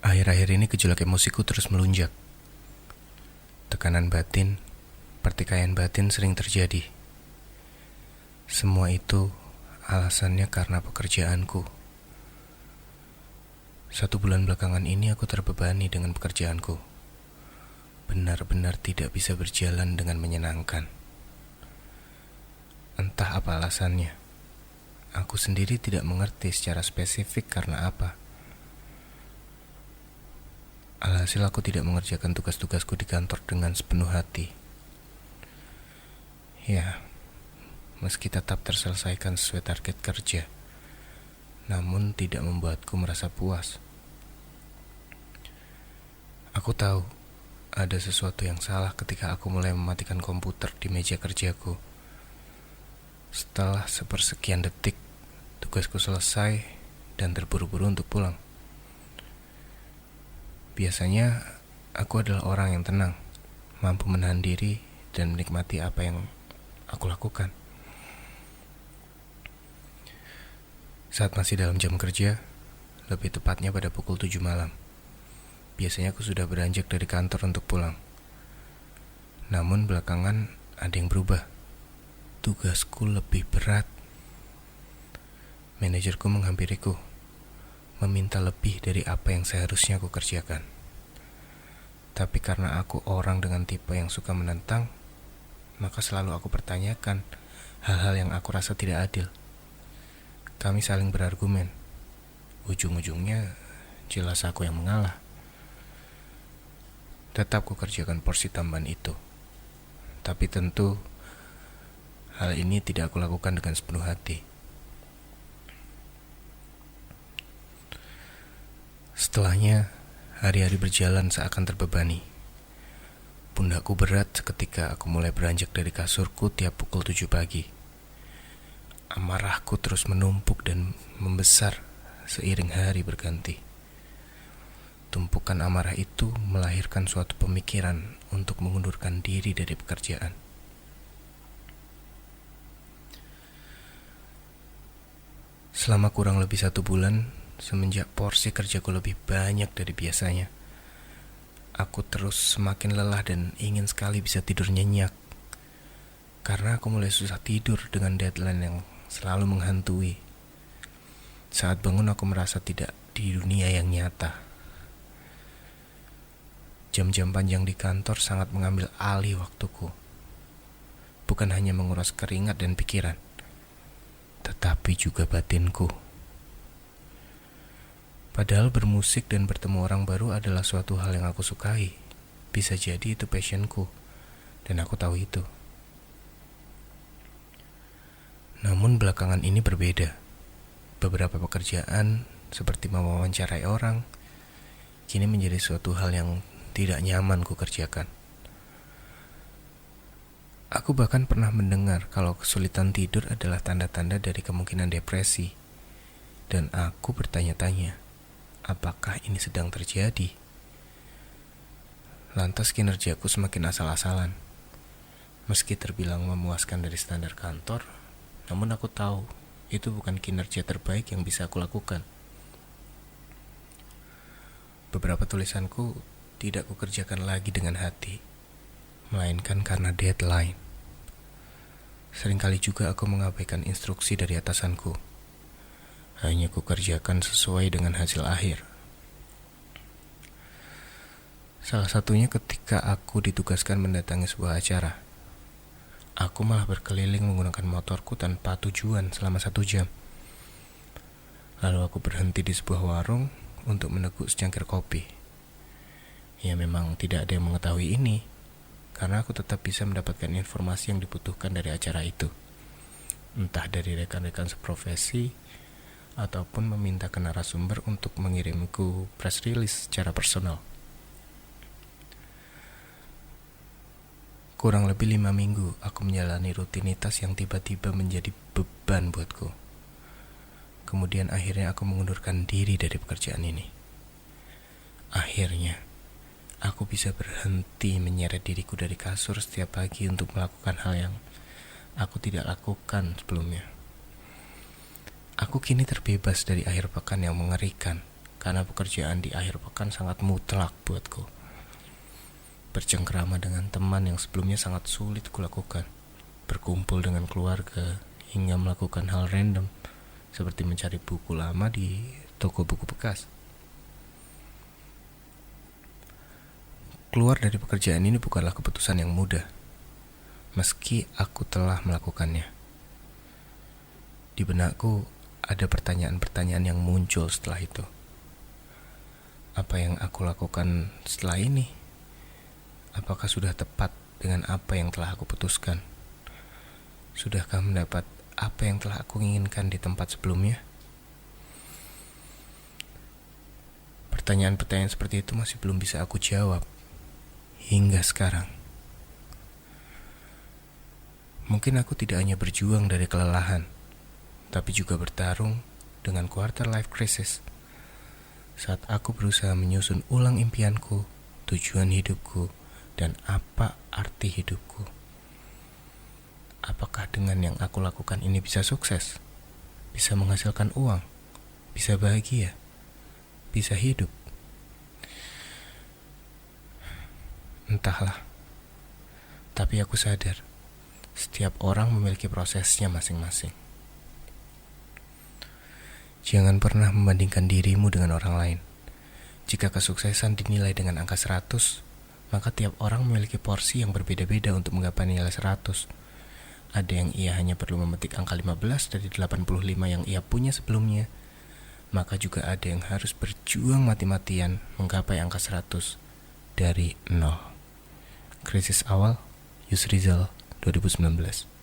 Akhir-akhir ini gejolak emosiku terus melunjak. Tekanan batin, pertikaian batin sering terjadi. Semua itu alasannya karena pekerjaanku. 1 bulan belakangan ini aku terbebani dengan pekerjaanku. Benar-benar tidak bisa berjalan dengan menyenangkan. Entah apa alasannya. Aku sendiri tidak mengerti secara spesifik karena apa. Alhasil aku tidak mengerjakan tugas-tugasku di kantor dengan sepenuh hati. Ya, meski tetap terselesaikan sesuai target kerja, namun tidak membuatku merasa puas. Aku tahu ada sesuatu yang salah ketika aku mulai mematikan komputer di meja kerjaku. Setelah sepersekian detik, tugasku selesai dan terburu-buru untuk pulang. Biasanya aku adalah orang yang tenang, mampu menahan diri dan menikmati apa yang aku lakukan. Saat masih dalam jam kerja, lebih tepatnya pada pukul 7 malam, biasanya aku sudah beranjak dari kantor untuk pulang. Namun belakangan ada yang berubah. Tugasku lebih berat. Manajerku menghampiriku, meminta lebih dari apa yang seharusnya aku kerjakan. Tapi karena aku orang dengan tipe yang suka menentang, maka selalu aku pertanyakan hal-hal yang aku rasa tidak adil. Kami saling berargumen. Ujung-ujungnya jelas aku yang mengalah. Tetap kukerjakan porsi tambahan itu. Tapi tentu hal ini tidak aku lakukan dengan sepenuh hati. Setelahnya, hari-hari berjalan seakan terbebani. Pundakku berat seketika aku mulai beranjak dari kasurku tiap pukul 7 pagi. Amarahku terus menumpuk dan membesar seiring hari berganti. Tumpukan amarah itu melahirkan suatu pemikiran untuk mengundurkan diri dari pekerjaan. Selama kurang lebih 1 bulan, semenjak porsi kerjaku lebih banyak dari biasanya, aku terus semakin lelah dan ingin sekali bisa tidur nyenyak. Karena aku mulai susah tidur dengan deadline yang selalu menghantui. Saat bangun aku merasa tidak di dunia yang nyata. Jam-jam panjang di kantor sangat mengambil alih waktuku. Bukan hanya menguras keringat dan pikiran, tetapi juga batinku. Padahal bermusik dan bertemu orang baru adalah suatu hal yang aku sukai. Bisa jadi itu passionku, dan aku tahu itu. Namun belakangan ini berbeda. Beberapa pekerjaan, seperti mewawancarai orang, kini menjadi suatu hal yang tidak nyaman ku kerjakan. Aku bahkan pernah mendengar kalau kesulitan tidur adalah tanda-tanda dari kemungkinan depresi. Dan aku bertanya-tanya, apakah ini sedang terjadi? Lantas kinerjaku semakin asal-asalan. Meski terbilang memuaskan dari standar kantor, namun aku tahu itu bukan kinerja terbaik yang bisa aku lakukan. Beberapa tulisanku tidak kukerjakan lagi dengan hati, melainkan karena deadline. Seringkali juga aku mengabaikan instruksi dari atasanku. Hanya kukerjakan sesuai dengan hasil akhir. Salah satunya ketika aku ditugaskan mendatangi sebuah acara. Aku malah berkeliling menggunakan motorku tanpa tujuan selama 1 jam. Lalu aku berhenti di sebuah warung untuk meneguk secangkir kopi. Ya memang tidak ada yang mengetahui ini, karena aku tetap bisa mendapatkan informasi yang dibutuhkan dari acara itu. Entah dari rekan-rekan seprofesi, ataupun meminta ke narasumber untuk mengirimku press release secara personal. Kurang lebih 5 minggu aku menjalani rutinitas yang tiba-tiba menjadi beban buatku. Kemudian akhirnya aku mengundurkan diri dari pekerjaan ini. Akhirnya, aku bisa berhenti menyeret diriku dari kasur setiap pagi untuk melakukan hal yang aku tidak lakukan sebelumnya. Aku kini terbebas dari akhir pekan yang mengerikan karena pekerjaan di akhir pekan sangat mutlak buatku. Bercengkrama dengan teman yang sebelumnya sangat sulit kulakukan, berkumpul dengan keluarga, hingga melakukan hal random seperti mencari buku lama di toko buku bekas. Keluar dari pekerjaan ini bukanlah keputusan yang mudah, meski aku telah melakukannya. Di benakku ada pertanyaan-pertanyaan yang muncul setelah itu. Apa yang aku lakukan setelah ini? Apakah sudah tepat dengan apa yang telah aku putuskan? Sudahkah mendapat apa yang telah aku inginkan di tempat sebelumnya? Pertanyaan-pertanyaan seperti itu masih belum bisa aku jawab hingga sekarang. Mungkin aku tidak hanya berjuang dari kelelahan, tapi juga bertarung dengan quarter life crisis. Saat aku berusaha menyusun ulang impianku, tujuan hidupku, dan apa arti hidupku. Apakah dengan yang aku lakukan ini bisa sukses? Bisa menghasilkan uang? Bisa bahagia? Bisa hidup? Entahlah. Tapi aku sadar, setiap orang memiliki prosesnya masing-masing. Jangan pernah membandingkan dirimu dengan orang lain. Jika kesuksesan dinilai dengan angka 100, maka tiap orang memiliki porsi yang berbeda-beda untuk menggapai nilai 100. Ada yang ia hanya perlu memetik angka 15 dari 85 yang ia punya sebelumnya. Maka juga ada yang harus berjuang mati-matian menggapai angka 100 dari 0. Krisis awal, Yusrizal, 2019.